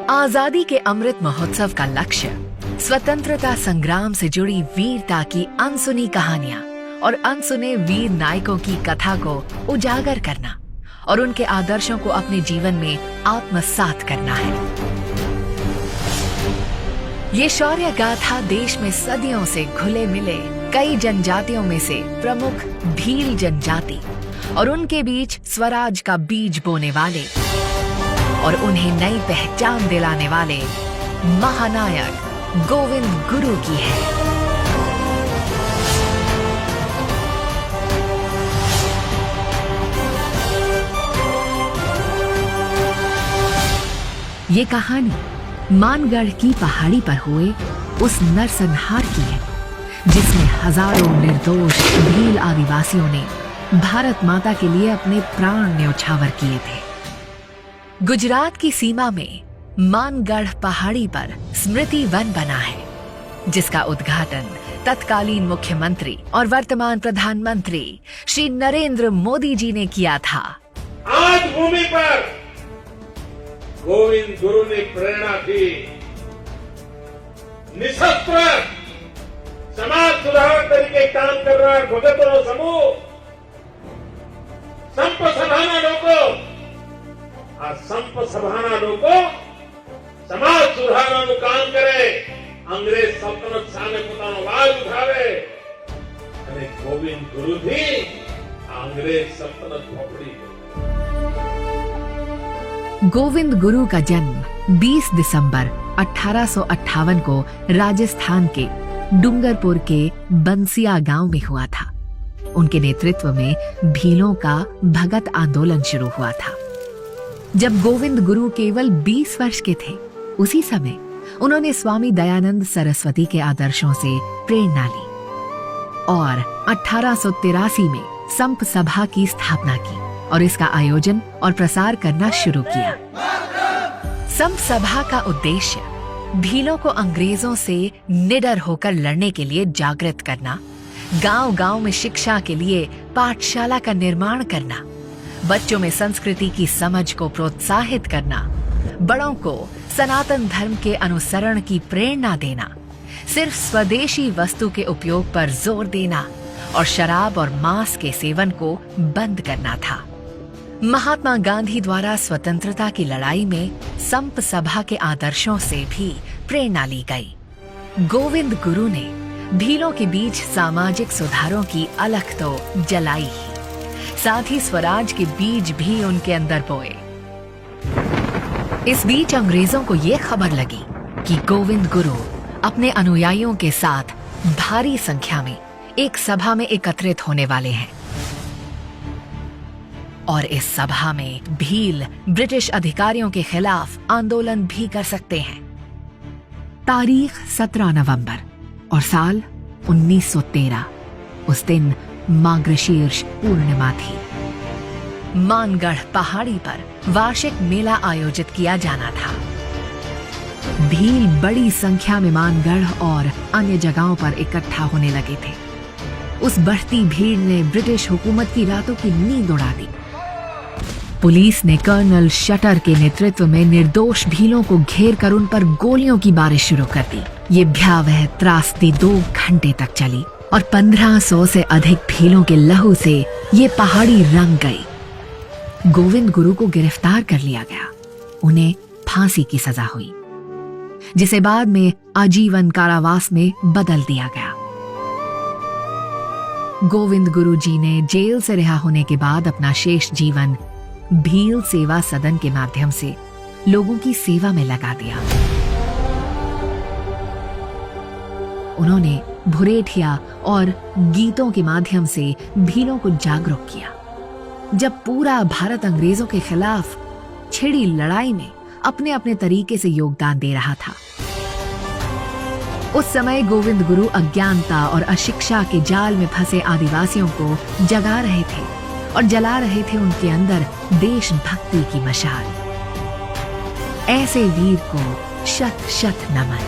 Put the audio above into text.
आजादी के अमृत महोत्सव का लक्ष्य स्वतंत्रता संग्राम से जुड़ी वीरता की अनसुनी कहानियां और अनसुने वीर नायकों की कथा को उजागर करना और उनके आदर्शों को अपने जीवन में आत्मसात करना है। ये शौर्य गाथा देश में सदियों से घुले मिले कई जनजातियों में से प्रमुख भील जनजाति और उनके बीच स्वराज का बीज बोने वाले और उन्हें नई पहचान दिलाने वाले महानायक गोविंद गुरु की है। ये कहानी मानगढ़ की पहाड़ी पर हुए उस नरसंहार की है जिसमें हजारों निर्दोष भील आदिवासियों ने भारत माता के लिए अपने प्राण न्यौछावर किए थे। गुजरात की सीमा में मानगढ़ पहाड़ी पर स्मृति वन बना है जिसका उद्घाटन तत्कालीन मुख्यमंत्री और वर्तमान प्रधानमंत्री श्री नरेंद्र मोदी जी ने किया था। आज भूमि पर गोविंद गुरु ने प्रेरणा दी। निशस्त्र समाज सुधारक तरीके काम कर रहा है भगतों समूह संप सभाना लोगों संप सभाना लोगों समाज सुधारવાનું કામ કરે અંગ્રેજ સલ્તનત સામે પોતાનો અવાજ ઉઠાવે અને ગોવિંદ ગુરુથી અંગ્રેજ સલ્તનત ભોપડી। गोविंद गुरु का जन्म 20 दिसंबर 1858 को राजस्थान के डूंगरपुर के बंसिया गांव में हुआ था। उनके नेतृत्व में भीलों का भगत आंदोलन शुरू हुआ था। जब गोविंद गुरु केवल 20 वर्ष के थे उसी समय उन्होंने स्वामी दयानंद सरस्वती के आदर्शों से प्रेरणा ली और 1883 में संप सभा की स्थापना की और इसका आयोजन और प्रसार करना शुरू किया। संप सभा का उद्देश्य भीलों को अंग्रेजों से निडर होकर लड़ने के लिए जागृत करना, गांव-गांव में शिक्षा के लिए पाठशाला का निर्माण करना, बच्चों में संस्कृति की समझ को प्रोत्साहित करना, बड़ों को सनातन धर्म के अनुसरण की प्रेरणा देना, सिर्फ स्वदेशी वस्तु के उपयोग पर जोर देना और शराब और मांस के सेवन को बंद करना था। महात्मा गांधी द्वारा स्वतंत्रता की लड़ाई में संप सभा के आदर्शों से भी प्रेरणा ली गई। गोविंद गुरु ने भीलों के बीच सामाजिक सुधारों की अलख तो जलाई ही, साथ ही स्वराज के बीज भी उनके अंदर बोए। इस बीच अंग्रेजों को ये खबर लगी कि गोविंद गुरु अपने अनुयायियों के साथ भारी संख्या में एक सभा में एकत्रित होने वाले हैं और इस सभा में भील ब्रिटिश अधिकारियों के खिलाफ आंदोलन भी कर सकते हैं। तारीख 17 नवंबर और साल 1913। उस दिन मार्गशीर्ष पूर्णिमा थी। मानगढ़ पहाड़ी पर वार्षिक मेला आयोजित किया जाना था। भील बड़ी संख्या में मानगढ़ और अन्य जगहों पर इकट्ठा होने लगे थे। उस बढ़ती भीड़ ने ब्रिटिश हुकूमत की रातों की नींद उड़ा दी। पुलिस ने कर्नल शटर के नेतृत्व में निर्दोष भीलों को घेर कर उन पर गोलियों की बारिश शुरू कर दी। ये भयावह त्रासदी 2 घंटे तक चली और 1500 से अधिक भीलों के लहू से ये पहाड़ी रंग गई। गोविंद गुरु को गिरफ्तार कर लिया गया। उन्हें फांसी की सजा हुई जिसे बाद में आजीवन कारावास में बदल दिया गया। गोविंद गुरु जी ने जेल से रिहा होने के बाद अपना शेष जीवन भील सेवा सदन के माध्यम से लोगों की सेवा में लगा दिया। उन्होंने भुरेठिया और गीतों के माध्यम से भीलों को जागरूक किया। जब पूरा भारत अंग्रेजों के खिलाफ छिड़ी लड़ाई में अपने अपने तरीके से योगदान दे रहा था, उस समय गोविंद गुरु अज्ञानता और अशिक्षा के जाल में फंसे आदिवासियों को जगा रहे थे और जला रहे थे उनके अंदर देशभक्ति की मशाल। ऐसे वीर को शत शत नमन।